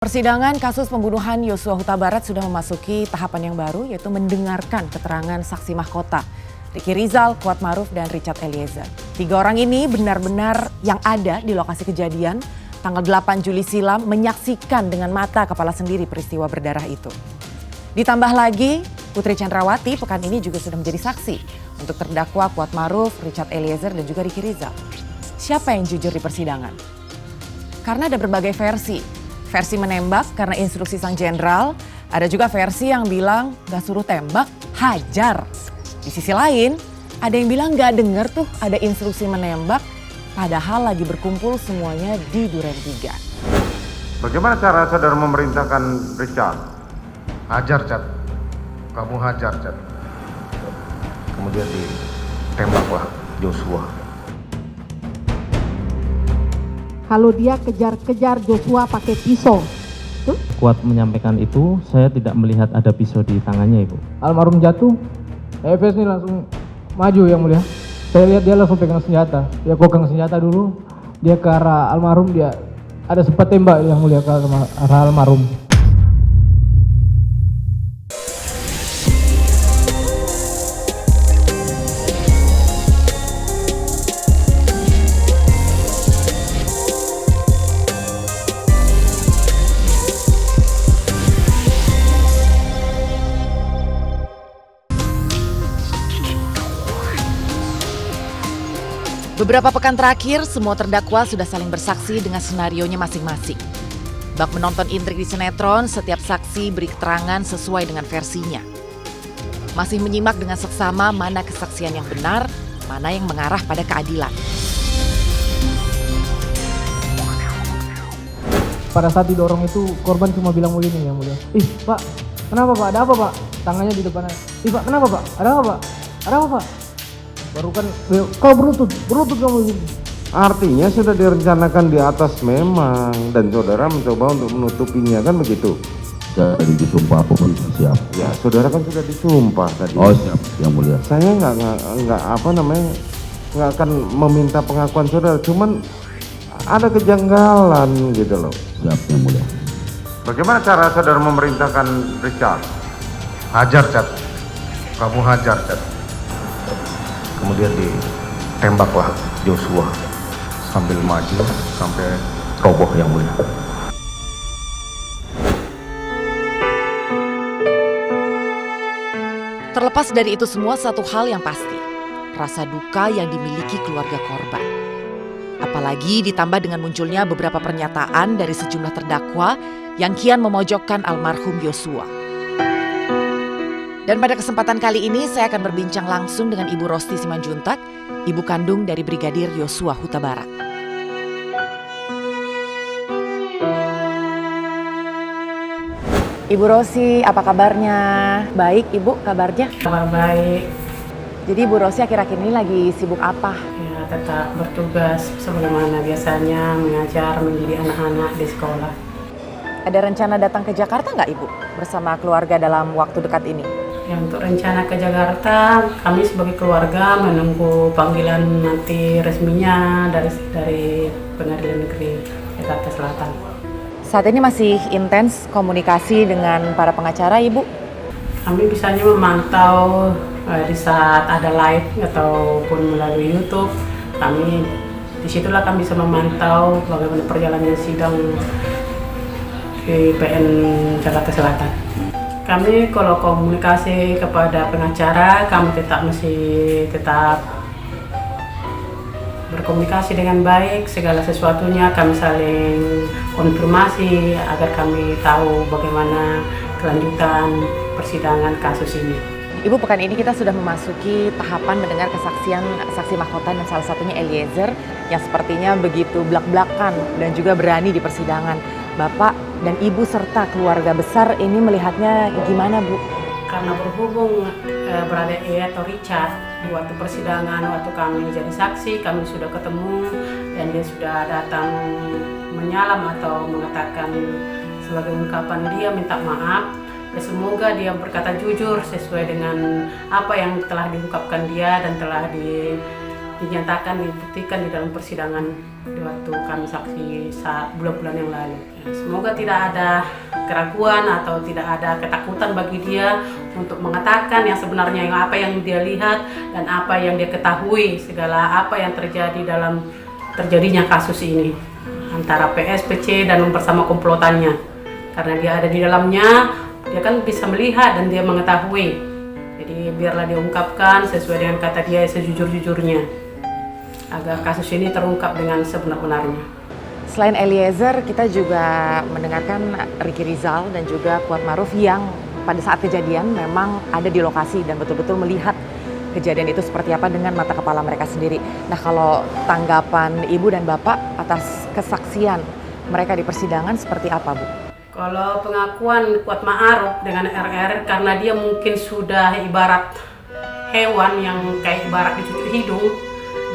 Persidangan kasus pembunuhan Yosua Huta Barat sudah memasuki tahapan yang baru, yaitu mendengarkan keterangan saksi mahkota. Ricky Rizal, Kuatmaruf, dan Richard Eliezer. 3 orang ini benar-benar yang ada di lokasi kejadian tanggal 8 Juli silam menyaksikan dengan mata kepala sendiri peristiwa berdarah itu. Ditambah lagi, Putri Chandrawati pekan ini juga sudah menjadi saksi untuk terdakwa Kuatmaruf, Richard Eliezer, dan juga Ricky Rizal. Siapa yang jujur di persidangan? Karena ada berbagai versi. Versi menembak karena instruksi sang jenderal, ada juga versi yang bilang gak suruh tembak, hajar. Di sisi lain, ada yang bilang gak denger tuh ada instruksi menembak, padahal lagi berkumpul semuanya di Duren 3. Bagaimana cara saudara memerintahkan Richard? Hajar, Cat. Kamu hajar, Cat. Kemudian ditembaklah Joshua. Kalau dia kejar-kejar Joshua pakai pisau. Tuh? Kuat menyampaikan itu, saya tidak melihat ada pisau di tangannya, Ibu. Almarhum jatuh, EFS ini langsung maju yang mulia. Saya lihat dia langsung pegang senjata. Dia pegang senjata dulu, dia ke arah almarhum, dia ada sempat tembak yang mulia ke arah almarhum. Beberapa pekan terakhir, semua terdakwa sudah saling bersaksi dengan senarionya masing-masing. Bak menonton intrik di sinetron, setiap saksi beri keterangan sesuai dengan versinya. Masih menyimak dengan seksama mana kesaksian yang benar, mana yang mengarah pada keadilan. Pada saat didorong itu, korban cuma bilang begini yang mulia. Ih pak, kenapa pak? Ada apa pak? Tangannya di depannya. Ih pak, kenapa pak? Ada apa pak? Ada apa pak? Baru kan, kau berlutut kamu. Artinya sudah direncanakan di atas memang, dan saudara mencoba untuk menutupinya, kan begitu? Jadi disumpah apapun siap. Ya, saudara kan sudah disumpah tadi. Oh siap, yang mulia. Saya nggak akan meminta pengakuan saudara, cuman ada kejanggalan gitu loh. Siap, yang mulia. Bagaimana cara saudara memerintahkan Richard? Hajar, Cat. Kamu hajar, Cat. Kemudian ditembaklah Joshua sambil maju sampai roboh yang mulia. Terlepas dari itu semua, satu hal yang pasti, rasa duka yang dimiliki keluarga korban. Apalagi ditambah dengan munculnya beberapa pernyataan dari sejumlah terdakwa yang kian memojokkan almarhum Yosua. Dan pada kesempatan kali ini saya akan berbincang langsung dengan Ibu Rosti Simanjuntak, ibu kandung dari Brigadir Yosua Huta Barat. Ibu Rosti, apa kabarnya? Baik, Ibu, kabarnya? Kabar baik. Jadi Ibu Rosti akhir-akhir ini lagi sibuk apa? Ya, tetap bertugas sebagaimana biasanya mengajar, mendidik anak-anak di sekolah. Ada rencana datang ke Jakarta nggak Ibu bersama keluarga dalam waktu dekat ini? Ya, untuk rencana ke Jakarta, kami sebagai keluarga menunggu panggilan nanti resminya dari Pengadilan Negeri Jakarta Selatan. Saat ini masih intens komunikasi dengan para pengacara, Ibu? Kami bisanya memantau di saat ada live ataupun melalui YouTube. Disitulah kami bisa memantau bagaimana perjalanan sidang di PN Jakarta Selatan. Kami kalau komunikasi kepada pengacara, kami tetap berkomunikasi dengan baik, segala sesuatunya kami saling konfirmasi agar kami tahu bagaimana kelanjutan persidangan kasus ini. Ibu, pekan ini kita sudah memasuki tahapan mendengar kesaksian saksi mahkota dan salah satunya Eliezer yang sepertinya begitu belak-belakan dan juga berani di persidangan. Bapak dan Ibu serta keluarga besar ini melihatnya gimana, Bu? Karena berhubung berada atau Richard di waktu persidangan, waktu kami jadi saksi, kami sudah ketemu dan dia sudah datang menyalam atau mengatakan sebagai ungkapan dia minta maaf. Ya, semoga dia berkata jujur sesuai dengan apa yang telah diungkapkan dia dan telah dinyatakan, dibuktikan di dalam persidangan di waktu kami saksi saat bulan-bulan yang lalu. Semoga tidak ada keraguan atau tidak ada ketakutan bagi dia untuk mengatakan yang sebenarnya, yang apa yang dia lihat dan apa yang dia ketahui, segala apa yang terjadi dalam terjadinya kasus ini antara PS, PC dan bersama komplotannya. Karena dia ada di dalamnya, dia kan bisa melihat dan dia mengetahui. Jadi biarlah dia ungkapkan sesuai dengan kata dia sejujur-jujurnya, agar kasus ini terungkap dengan sebenar-benarnya. Selain Eliezer, kita juga mendengarkan Ricky Rizal dan juga Kuat Maruf yang pada saat kejadian memang ada di lokasi dan betul-betul melihat kejadian itu seperti apa dengan mata kepala mereka sendiri. Nah, kalau tanggapan Ibu dan Bapak atas kesaksian mereka di persidangan seperti apa, Bu? Kalau pengakuan Kuat Ma'ruf dengan RR, karena dia mungkin sudah ibarat hewan yang kayak ibarat dicucuk hidung,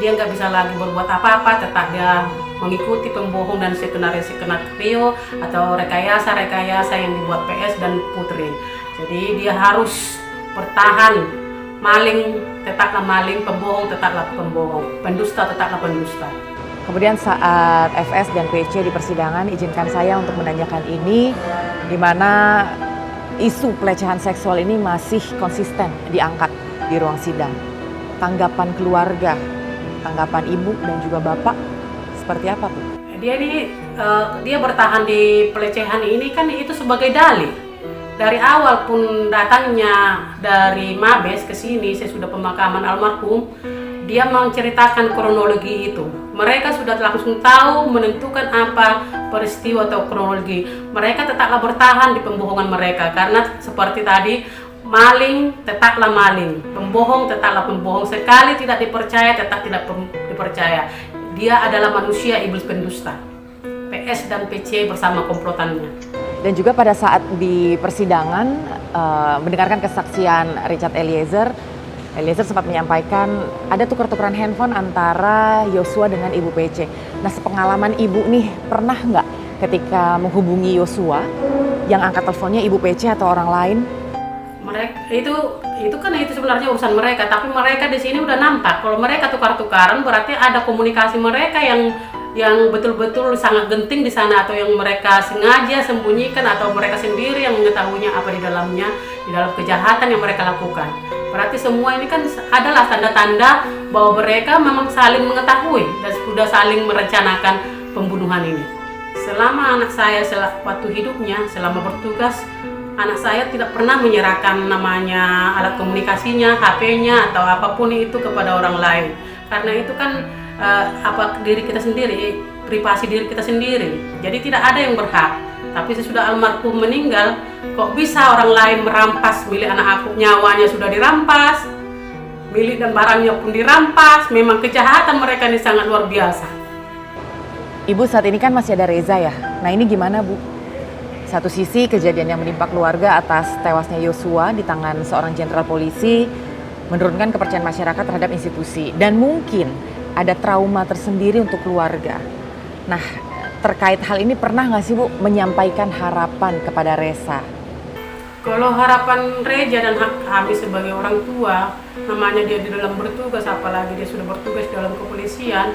dia nggak bisa lagi berbuat apa-apa, tetap dia mengikuti pembohong dan skenario atau rekayasa yang dibuat PS dan Putri. Jadi dia harus bertahan, maling tetaplah maling, pembohong tetaplah pembohong, pendusta tetaplah pendusta. Kemudian saat FS dan PC di persidangan, izinkan saya untuk menanyakan ini, di mana isu pelecehan seksual ini masih konsisten diangkat di ruang sidang. Tanggapan keluarga, tanggapan Ibu dan juga Bapak seperti apa, Bu? Dia bertahan di pelecehan ini kan itu sebagai dalih. Dari awal pun datangnya dari Mabes ke sini sesudah pemakaman almarhum, dia menceritakan kronologi itu. Mereka sudah langsung tahu menentukan apa peristiwa atau kronologi. Mereka tetaplah bertahan di pembohongan mereka karena seperti tadi, maling tetaplah maling, pembohong tetaplah pembohong. Sekali tidak dipercaya, tetap tidak dipercaya. Dia adalah manusia iblis pendusta. PS dan PC bersama komplotannya. Dan juga pada saat di persidangan mendengarkan kesaksian Richard Eliezer sempat menyampaikan ada tukar-tukaran handphone antara Yosua dengan Ibu PC. Nah, sepengalaman Ibu nih, pernah nggak ketika menghubungi Yosua yang angkat teleponnya Ibu PC atau orang lain? Mereka itu kan itu sebenarnya urusan mereka, tapi mereka di sini udah nampak kalau mereka tukar-tukaran berarti ada komunikasi mereka yang betul-betul sangat genting di sana, atau yang mereka sengaja sembunyikan atau mereka sendiri yang mengetahuinya apa di dalamnya, di dalam kejahatan yang mereka lakukan. Berarti semua ini kan adalah tanda-tanda bahwa mereka memang saling mengetahui dan sudah saling merencanakan pembunuhan ini. Selama anak saya waktu hidupnya, selama bertugas, anak saya tidak pernah menyerahkan namanya alat komunikasinya, HP-nya atau apapun itu kepada orang lain. Karena itu kan diri kita sendiri, privasi diri kita sendiri. Jadi tidak ada yang berhak. Tapi sesudah almarhum meninggal, kok bisa orang lain merampas milik anak aku? Nyawanya sudah dirampas, milik dan barangnya pun dirampas. Memang kejahatan mereka ini sangat luar biasa. Ibu saat ini kan masih ada Reza ya. Nah, ini gimana, Bu? Satu sisi kejadian yang menimpa keluarga atas tewasnya Yosua di tangan seorang jenderal polisi menurunkan kepercayaan masyarakat terhadap institusi, dan mungkin ada trauma tersendiri untuk keluarga. Nah, terkait hal ini pernah nggak sih, Bu, menyampaikan harapan kepada Reza? Kalau harapan Reza dan kami sebagai orang tua, namanya dia di dalam bertugas, apalagi dia sudah bertugas dalam kepolisian,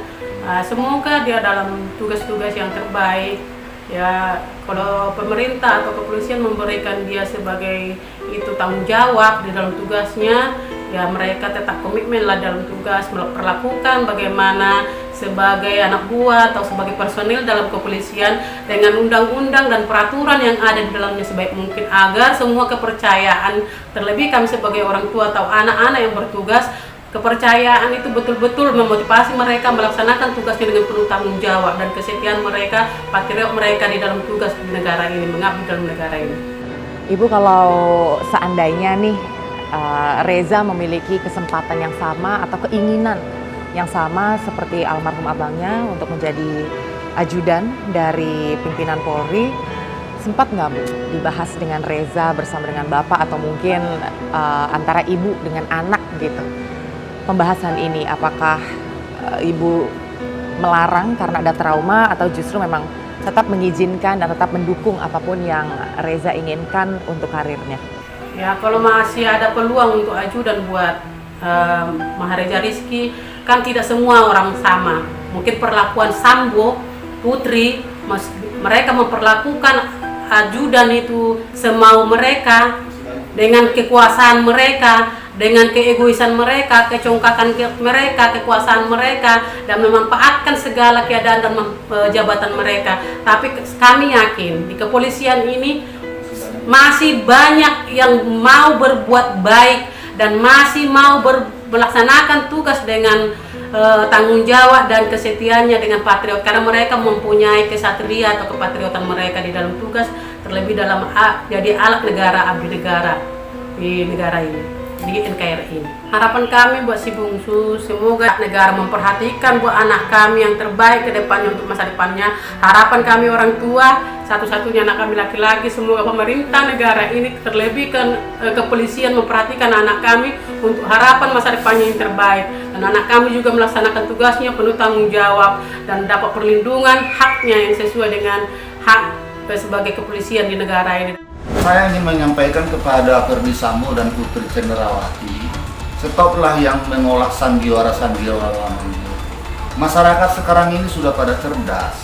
semoga dia dalam tugas-tugas yang terbaik. Ya, kalau pemerintah atau kepolisian memberikan dia sebagai itu tanggung jawab di dalam tugasnya, ya mereka tetap komitmen lah dalam tugas, memperlakukan bagaimana sebagai anak buah atau sebagai personil dalam kepolisian dengan undang-undang dan peraturan yang ada di dalamnya sebaik mungkin, agar semua kepercayaan, terlebih kami sebagai orang tua atau anak-anak yang bertugas, kepercayaan itu betul-betul memotivasi mereka melaksanakan tugasnya dengan penuh tanggung jawab, dan kesetiaan mereka, patriot mereka di dalam tugas di negara ini, mengabdi dalam negara ini. Ibu, kalau seandainya nih Reza memiliki kesempatan yang sama atau keinginan yang sama seperti almarhum abangnya untuk menjadi ajudan dari pimpinan Polri, sempat nggak, Bu, dibahas dengan Reza bersama dengan Bapak atau mungkin antara Ibu dengan anak gitu? Pembahasan ini, apakah Ibu melarang karena ada trauma atau justru memang tetap mengizinkan dan tetap mendukung apapun yang Reza inginkan untuk karirnya? Ya, kalau masih ada peluang untuk ajudan buat Mahareja Rizky, kan tidak semua orang sama. Mungkin perlakuan Sambo, Putri, mereka memperlakukan ajudan itu semau mereka, dengan kekuasaan mereka, dengan keegoisan mereka, kecongkakan mereka, kekuasaan mereka, dan memanfaatkan segala keadaan dan jabatan mereka. Tapi kami yakin di kepolisian ini masih banyak yang mau berbuat baik dan masih mau melaksanakan tugas dengan tanggung jawab dan kesetiaannya dengan patriot, karena mereka mempunyai kesatria atau kepatriotan mereka di dalam tugas, terlebih dalam jadi alat negara, abdi negara di negara ini, di NKRI ini. Harapan kami buat si bungsu, semoga negara memperhatikan buat anak kami yang terbaik ke depannya untuk masa depannya. Harapan kami orang tua, satu-satunya anak kami laki-laki, semoga pemerintah negara ini terlebih kepolisian memperhatikan anak kami untuk harapan masa depannya yang terbaik. Dan anak kami juga melaksanakan tugasnya penuh tanggung jawab dan dapat perlindungan haknya yang sesuai dengan hak sebagai kepolisian di negara ini. Saya ingin menyampaikan kepada Ferdi Sambo dan Putri Cendrawati, stoplah yang menolak sandiwara-sandiwara ini. Masyarakat sekarang ini sudah pada cerdas,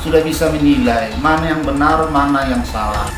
sudah bisa menilai mana yang benar, mana yang salah.